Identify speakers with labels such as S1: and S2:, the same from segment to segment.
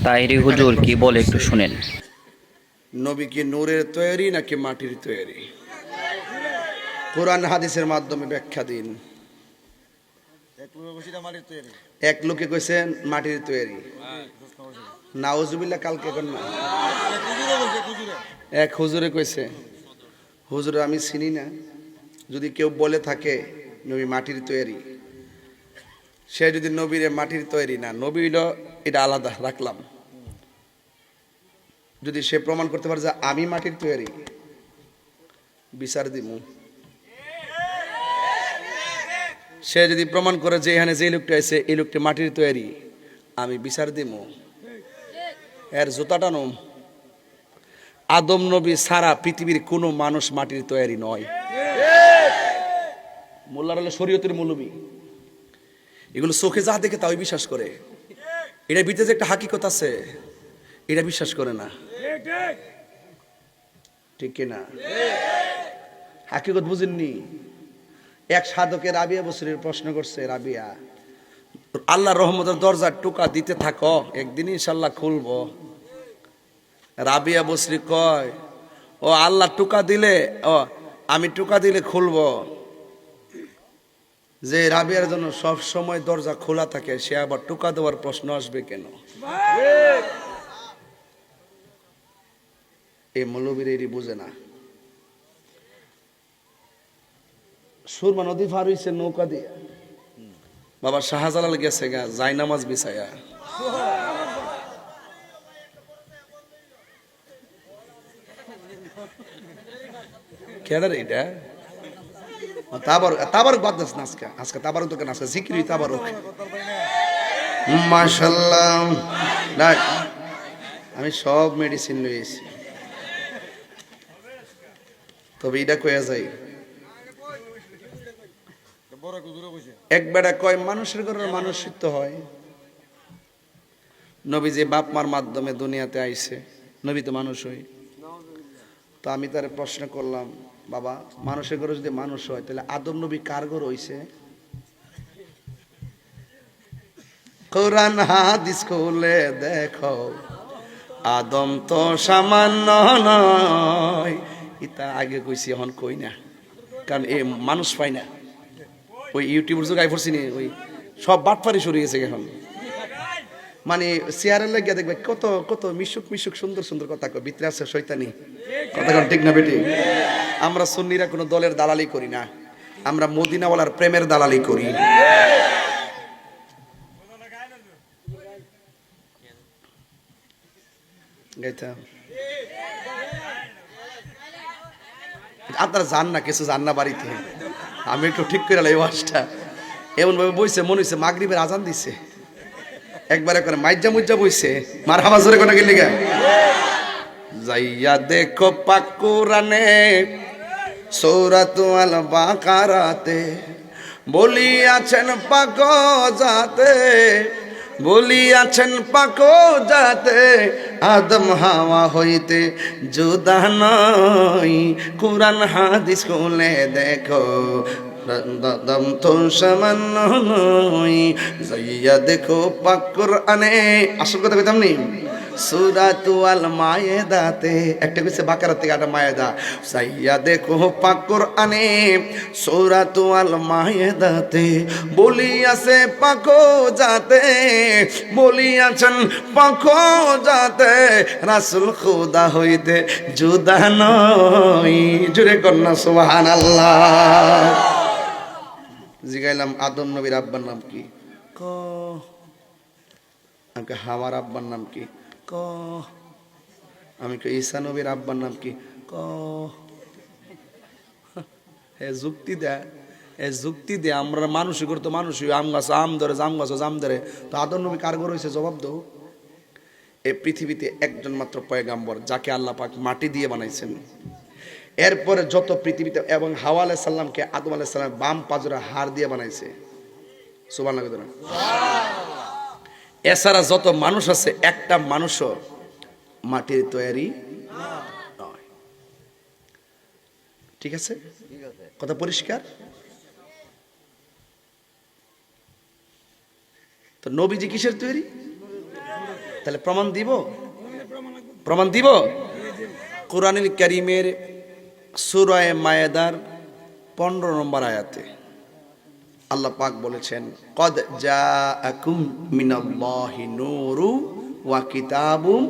S1: তাহেরি হুজুর কি বলে একটু শুনেন।
S2: নবী কি নূরের তৈরি নাকি মাটির তৈরি? কোরআন হাদিসের মাধ্যমে ব্যাখ্যা দিন। এক লোকে কইছেন মাটির তৈরি, নাউজুবিল্লাহ কালকে কোন না এক হুজুরে কইছে, হুজুর আমি চিনি না, যদি কেউ বলে থাকে নবী মাটির তৈরি, সে যদি নবীর মাটির তৈরি না, নবী হইল এটা আলাদা রাখলাম, যদি সে প্রমাণ করতে পারে যে আমি মাটির তৈরি, বিচার দিমু। সে যদি প্রমাণ করে যে এখানে যে লোকটা আছে এই লোকটা মাটির তৈরি, আমি বিচার দিমু, এর জুতাটা নম। আদম নবী সারা পৃথিবীর কোনো মানুষ মাটির তৈরি নয়। মোল্লার হলে শরীয়তের মৌলবী, এগুলো চোখে যা দেখে তাই বিশ্বাস করে, এটা ভিতরে যে একটা হাকিকত আছে এটা বিশ্বাস করে না, ঠিক কিনা? হাকিকত বুঝেননি? এক সাধকে রাবিয়া বসরির প্রশ্ন করছে, রাবিয়া আল্লাহ রহমতের দরজার টুকা দিতে থাকো, একদিন ইনশাল্লাহ খুলবো। রাবিয়া বসরি কয়, ও আল্লাহ টুকা দিলে, ও আমি টুকা দিলে খুলবো, যে রাবিয়ার জন্য সব সময় দরজা খোলা থাকে সে আবার টুকা দেওয়ার প্রশ্ন আসবে কেন? এই মৌলবীর এরই বুঝে না। সুরমা নদী পার হইছে নৌকা দিয়ে, বাবা শাহজালাল গেছে গা জায়নামাজ বিছায়া। কেডার এটা? তাবারক বাদ দাস না, আজকে তাবারক দোকান আজকে জিকির তাবারক। মাশাআল্লাহ, আমি সব মেডিসিন লইছি, তবে এটা কয়া যায়। এক বেড়া কয় মানুষের ঘরের মানুষিত্ব হয়। নবী যে বাপ মার মাধ্যমে দুনিয়াতে আইছে, নবী তো মানুষ হই। তো আমি তার প্রশ্ন করলাম, বাবা মানুষের ঘরে যদি মানুষ হয় তাহলে আদম নবী কার ঘর হইছে? কোরআন হাদিস খুলে দেখো, আদম তো সামান্য নয়। ইতা আগে কইছি, এখন কই না, কারণ এ মানুষ পাই না। ওই ইউটিউবের যুগ আই পড়ছি নি, ওই সব বাটপারি সরে গেছে এখন। মানে চেয়ারে লেগে দেখবে কত কত মিশুক মিশুক সুন্দর সুন্দর কথা কয়, ভিতরে আছে শয়তানি কথা, কোন ঠিক না বেটি? আমরা সুন্নিরা কোনো দলের দালালি করি না, আমরা মদিনাওয়ালার প্রেমের দালালি করি। আপনারা যান না, কিছু যান না বাড়িতে, আমি একটু ঠিক করে এই ওয়াজটা এমন ভাবে বইছে মনে হইছে মাগরিবের আজান দিছে, একবারে করে মাইজা মুজ্জা বইছে, মার হাওয়া জোরে কোনা গেলি গা। যাইয়া দেখো পাক কোরআনে সূরাতুল বাকারাতে বলিয়াছেন পাক জাতে, বলিয়াছেন পাক জাতে আদম হাওয়া হইতে জুদা নয়। কোরআন হাদিস খুলে দেখো, দাদম তো সামান্য নয়। যাইয়া দেখো পাক কোরআনে, আসল কথা কইতাম নি, সূরাতুল মায়েদাতে একটা কইছে বাকারা থেকে একটা মায়েদা। যাইয়া দেখো পাক কোরআনে সূরাতুল মায়েদাতে বলিয়াছে পাক জাতে, বলিয়াছেন পাক জাতে রাসূল খোদা হইতে জুদা নয়। জুরে কন্যা সুবহানাল্লাহ। জিগাইলাম আদম নবীর আব্বার নাম কি? ক আমাকে হাওয়ার আব্বার নাম কি? ক আমি কে ঈসা নবীর আব্বার নাম কি? ক হে যুক্তি দেয়, এ যুক্তি দে। আমরা মানুষই করতো মানুষই, আম গাছ আম ধরে, জাম গাছ জাম ধরে, তো আদম নবী কার ঘর হয়েছে? জবাব দাও। এই পৃথিবীতে একজন মাত্র পয়গাম্বর যাকে আল্লাহ পাক মাটি দিয়ে বানাইছেন। এরপরে যত পৃথিবীতে, এবং হাওয়া আলাইহিস সালামকে আদম আলাইহিস সালাম বাম পাজরে হাড় দিয়ে বানাইছে। সুবহানাল্লাহ। এছাড়া যত মানুষ আছে একটা মানুষও মাটির তৈরি নয়। ঠিক আছে, কথা পরিষ্কার? তো নবীজি কিসের তৈরি? তাহলে প্রমাণ দিব কোরআনুল কারীমের সূরা মায়েদার 15 নম্বর আয়াতে আল্লাহ পাক বলেছেন, কদ জাআকুম মিনাল্লাহি নূরু ওয়া কিতাবুম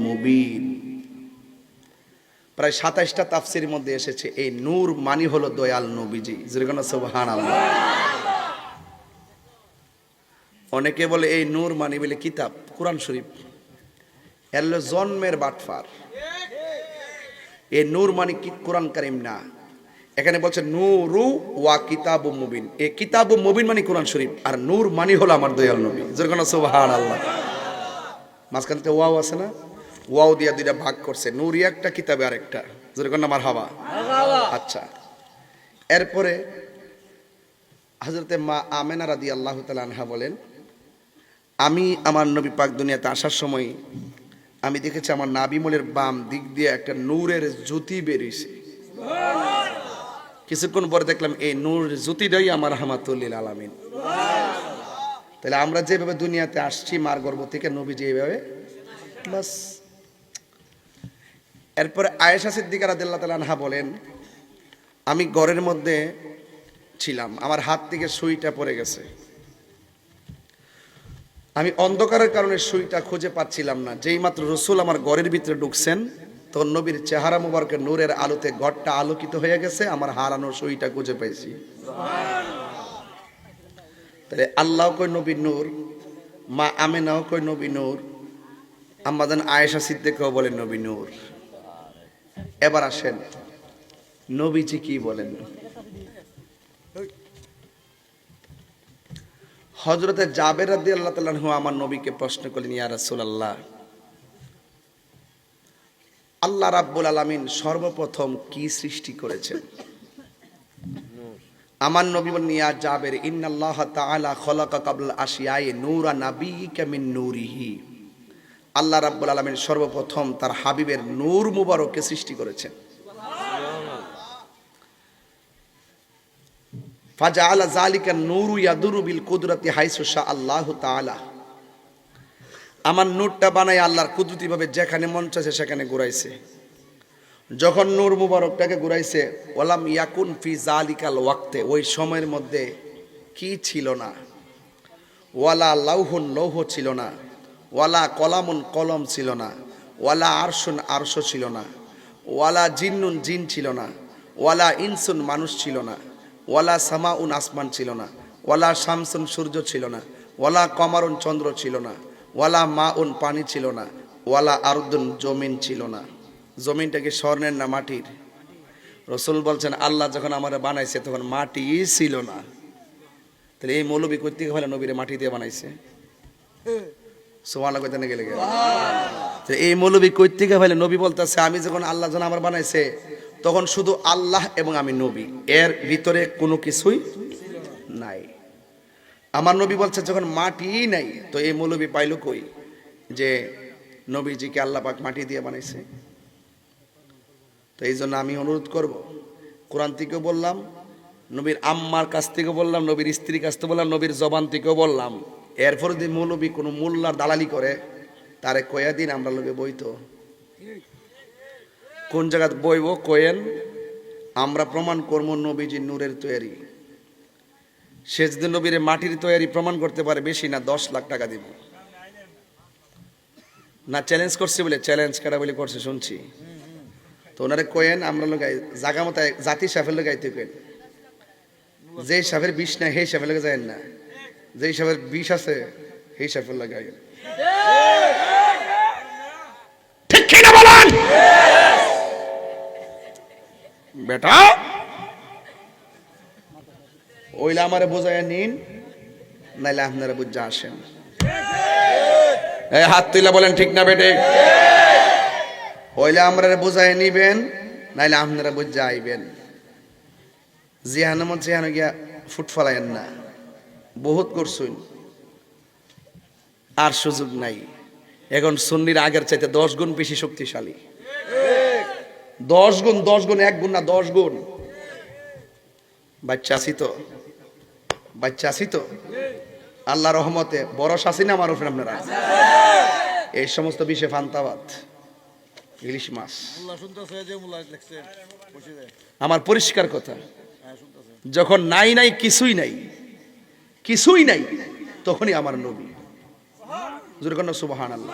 S2: মুবিন। প্রায় 27টা তাফসীরের মধ্যে এসেছে এই নূর মানে হলো দয়াল নবীজি। যেরকম সুবহানাল্লাহ। অনেকে বলে এই নূর মানে বলে কিতাব, কোরআন শরীফ। এর জন্মের বাটফার। এই নূর মানে কি কোরআন কারীম না। এখানে বলছে নূরু ওয়া কিতাবুম মুবিন। এই কিতাবুম মুবিন মানে কোরআন শরীফ, আর নূর মানে হলো আমার দয়াল নবী। যেরকম সুবহানাল্লাহ। মাঝখানে তো ওয়াও আছে না, ওয়াও দিয়া দুইটা ভাগ করছে, নূরি একটা কিতাবে আরেকটা। যেরকম মারহাবা। আচ্ছা, এরপরে হযরতে মা আমেনা রাদিয়াল্লাহু তাআলা আনহা বলেন, আমি আমার নবী পাক দুনিয়াতে আসার সময় আমি দেখেছি আমার নাভিমূলের বাম দিক দিয়ে একটা নূরের জ্যোতি বেরিয়েছে। কিছুক্ষণ পরে দেখলাম এই নূর জ্যোতিটাই আমার রাহমাতুল লিল আলামিন। তাহলে আমরা যেভাবে দুনিয়াতে আসছি মার গর্ভ থেকে, নবী যেভাবে, বাস। এরপরে আয়েশা সিদ্দিকা রাদিয়াল্লাহু তাআলা আনহা বলেন, আমি ঘরের মধ্যে ছিলাম, আমার হাত থেকে সুইটা পড়ে গেছে। আমি অন্ধকারের কারণে সুইটা খুঁজে পাচ্ছিলাম না। যেই মাত্র রাসূল আমার ঘরের ভিতরে ঢুকছেন, তখন নবীর চেহারা মুবারকের নূরের আলোতে ঘরটা আলোকিত হয়ে গেছে, আমার হারানোর সুইটা খুঁজে পেয়েছি। তাহলে আল্লাহ কই নবী নূর, মা আমেনাও কই নবী নূর, আম্মাজান আয়েশা সিদ্দিকাও বলেন নবী নূর। এবার আসেন নবীজি কি বলেন। হযরতে জাবের রাদিয়াল্লাহু তাআলা আনহু আমার নবীকে প্রশ্ন করলেন, ইয়া রাসূলুল্লাহ, আল্লাহ রাব্বুল আলামিন সর্বপ্রথম কি সৃষ্টি করেছেন? আমার নবী বলেন, ইয়া জাবের, ইন্নাল্লাহ তাআলা খলাকা ক্বাবলা আশিয়াই নূরা নাবিয়িকা মিন নূরিহি। আল্লাহ রাব্বুল আলামিন সর্বপ্রথম তার হাবিবের নূর মুবারককে সৃষ্টি করেছেন। ফাজাআলা যালিকা নূরু ইয়াদুরু বিল কুদরাতি হাইসু শা আল্লাহু তাআলা। আমার নূরটা বানায় আল্লাহর কুদরতি ভাবে যেখানে মন চাইছে সেখানে ঘুরাইছে। যখন নূর মুবারকটাকে ঘুরাইছে, ওয়ালাম ইয়াকুন ফি যালিকাল ওয়াক্তে, ওই সময়ের মধ্যে কি ছিল না? ওয়ালা লাউহুন লৌহ ছিল না, ওয়ালা কলামুন কলম ছিল না, ওয়ালা আরশুন আরশ ছিল না, ওয়ালা জিন্নুন জিন ছিল না, ওয়ালা ইনসুন মানুষ ছিল না, ওয়ালা সামাউন আসমান ছিল না, ওয়ালা শামসুন সূর্য ছিল না, ওয়ালা কমারুন চন্দ্র ছিল না, ওয়ালা মাউন পানি ছিল না, ওয়ালা আরদুন জমিন ছিল না। জমিনটাকে স্বর্ণের না মাটির? রাসূল বলছেন আল্লাহ যখন আমারে বানাইছে তখন মাটি ছিল না। তাহলে এই মৌলবী কই থেকে হলো নবীরে মাটি দিয়ে বানাইছে? সুবহানাল্লাহ কইতে না গেলে তো এই মৌলবী কই থেকে হলো? নবী বলতেছে আমি যখন আল্লাহ যখন আমার বানাইছে তখন শুধু আল্লাহ এবং আমি নবী, এর ভিতরে কোনো কিছুই নাই। আমার নবী বলছে যখন মাটি নাই, তো এই মৌলবী পাইল কই যে নবীজিকে আল্লাহ পাক মাটি দিয়ে বানাইছে? তো এই জন্য আমি অনুরোধ করব, কোরআন থেকেও বললাম, নবীর আম্মার কাছ থেকেও বললাম, নবীর স্ত্রীর কাছ থেকে বললাম, নবীর জবান থেকেও বললাম, এরপর যদি মৌলবী কোনো মোল্লার দালালি করে তারে কয়া দিন আমরা লোকে বইতো। কোন জায়গায় বইব কয়েন, আমরা প্রমাণ করবো নবীজি নূরের তৈরি। সে যদি নবীর মাটির তৈরি প্রমাণ করতে পারে, বেশি না 10 লাখ টাকা দিব। না চ্যালেঞ্জ করছে বলে, চ্যালেঞ্জ কারা বলে করছে শুনছি। তো ওনারে কয়েন আমরা লোক জাগা মতো জাতি সাফের লোক গাইতে কেন, যে সাফের বিষ নাই সেই সাফের লোকে যায় না, যেই সাফের বিষ আছে সেই সাফের লোক গাই। ঠিক কিনা বলেন বেটা? ওইলা আমারে বোঝায় নিন, নাইলে আপনারা বুঝা আসেন। এই হাত তুইলা বলেন ঠিক না বেটে? ওইলা আমরা বোঝায় নিবেন, নাইলে আপনারা বুঝা আইবেন। জিহানো জিহানো গিয়া ফুট ফলাইন না, বহুত করছুন, আর সুযোগ নাই। এখন সুন্নির আগের চাইতে 10 গুণ বেশি শক্তিশালী। 10 গুণ, 10 গুণ, 1 গুণ না 10 গুণ। বাচ্চা আছি তো, আল্লাহ রহমতে বড় শাসি না আমার উপরে আপনারা। এই সমস্ত বিষে ফান্তাবাদ, ইলিশ মাছ। আমার পরিষ্কার কথা, যখন নাই নাই কিছুই নাই, কিছুই নাই, তখনই আমার নবী। জোরে কোন সুবহানাল্লাহ।